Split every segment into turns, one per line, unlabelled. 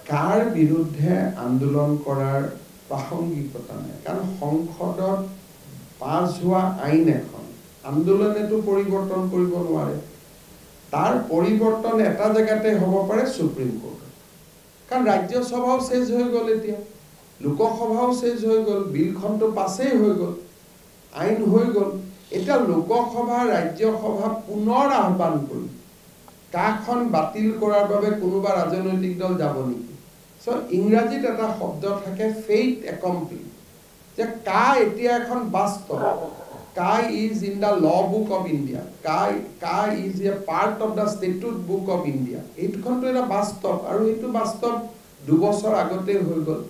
কাৰ বিৰুদ্ধে আন্দোলন কৰাৰ প্ৰাসংগিকতা নাই, কাৰণ সংসদত পাছ হোৱা আইন এখন আন্দোলনেতো পৰিৱৰ্তন কৰিব নোৱাৰে। তাৰ পৰিৱৰ্তন এটা জেগাতে হ'ব পাৰে সুপ্ৰিম কোৰ্টত, কাৰণ ৰাজ্যসভাও চেঞ্জ হৈ গ'ল, এতিয়া লোকসভাও চেঞ্জ হৈ গ'ল, বিলখনটো পাছেই হৈ গ'ল, আইন হৈ গ'ল। এতিয়া লোকসভা ৰাজ্যসভা পুনৰ আহ্বান কৰি কাখন বাতিল কৰাৰ বাবে কোনোবা ৰাজনৈতিক দল যাব নেকি? ইংৰাজীত এটা শব্দ থাকে ফেইট একমপ্লিট, যে কা এতিয়া এখন বাস্তৱ, CAA is in the law book of India, CAA is a part of the statute book of India. এইখনটো এটা বাস্তৱ, আৰু এইটো বাস্তৱ 2 বছৰ আগতেই হৈ গ'ল।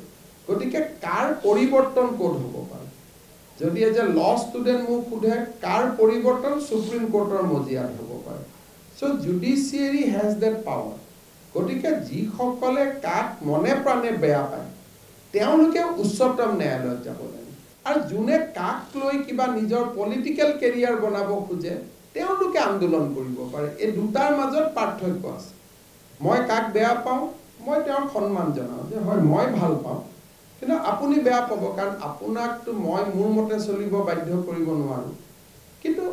গতিকে কাৰ পৰিৱৰ্তন ক'ত হ'ব পাৰে? যদি এজ এ ল ষ্টুডেণ্ট মোক সোধে কাৰ পৰিৱৰ্তন সুপ্ৰিম কোৰ্টৰ মজিয়াত হ'ব পাৰে। Judiciary has that power. গতিকে যিসকলে কাক মনে প্ৰাণে বেয়া পায় তেওঁলোকে উচ্চতম ন্যায়ালয়ত যাব লাগে, আৰু যোনে কাক লৈ কিবা নিজৰ পলিটিকেল কেৰিয়াৰ বনাব খোজে তেওঁলোকে আন্দোলন কৰিব পাৰে। এই দুটাৰ মাজত পাৰ্থক্য আছে। মই কাক বেয়া পাওঁ, মই তেওঁক সন্মান জনাওঁ যে হয় মই ভাল পাওঁ, কিন্তু আপুনি বেয়া পাব, কাৰণ আপোনাকতো মই মোৰ মতে চলিব বাধ্য কৰিব নোৱাৰোঁ। কিন্তু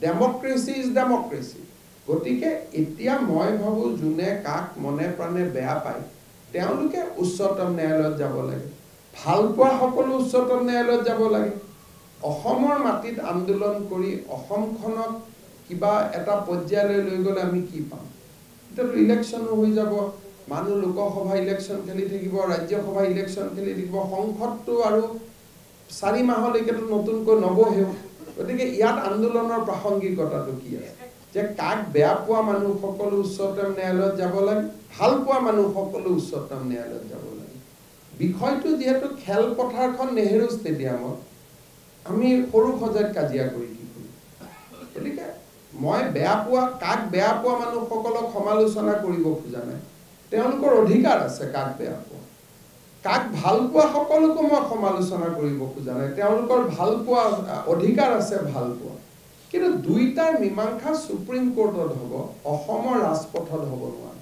ডেমক্ৰেচি ইজ ডেমক্ৰেচি। গতিকে এতিয়া মই ভাবোঁ যোনে কাক মনে প্ৰাণে বেয়া পায় তেওঁলোকে উচ্চতম ন্যায়ালয়ত যাব লাগে, ভাল পোৱা সকলো উচ্চতম ন্যায়ালয়ত যাব লাগে। অসমৰ মাটিত আন্দোলন কৰি অসমখনক কিবা এটা পৰ্যায়লৈ লৈ গ'লে আমি কি পাম? এতিয়াতো ইলেকশ্যনো হৈ যাব, মানুহ লোকসভা ইলেকশ্যন খেলি থাকিব, ৰাজ্যসভা ইলেকশ্যন খেলি থাকিব, সংসদটো আৰু 4 মাহলৈকেতো নতুনকৈ নবহেও। গতিকে ইয়াত আন্দোলনৰ প্ৰাসংগিকতাটো কি আছে? যে কাক বেয়া পোৱা মানুহ সকলো উচ্চতম ন্যায়ালয়ত যাব লাগে, ভাল পোৱা মানুহ সকলো উচ্চতম ন্যায়ালয়ত যাব লাগে। বিষয়টো যিহেতু খেলপথাৰখন নেহেৰু ষ্টেডিয়ামত, আমি সৰু সজাত কাজিয়া কৰি কি কৰিম? গতিকে মই কাক বেয়া পোৱা মানুহসকলক সমালোচনা কৰিব খোজা নাই, তেওঁলোকৰ অধিকাৰ আছে কাক বেয়া পোৱা। কাক ভাল পোৱা সকলোকো মই সমালোচনা কৰিব খোজা নাই, তেওঁলোকৰ ভাল পোৱা অধিকাৰ আছে ভাল পোৱা। কিন্তু দুইটাৰ মীমাংসা সুপ্ৰিম কোৰ্টত হ'ব, অসমৰ ৰাজপথত হ'ব নোৱাৰে।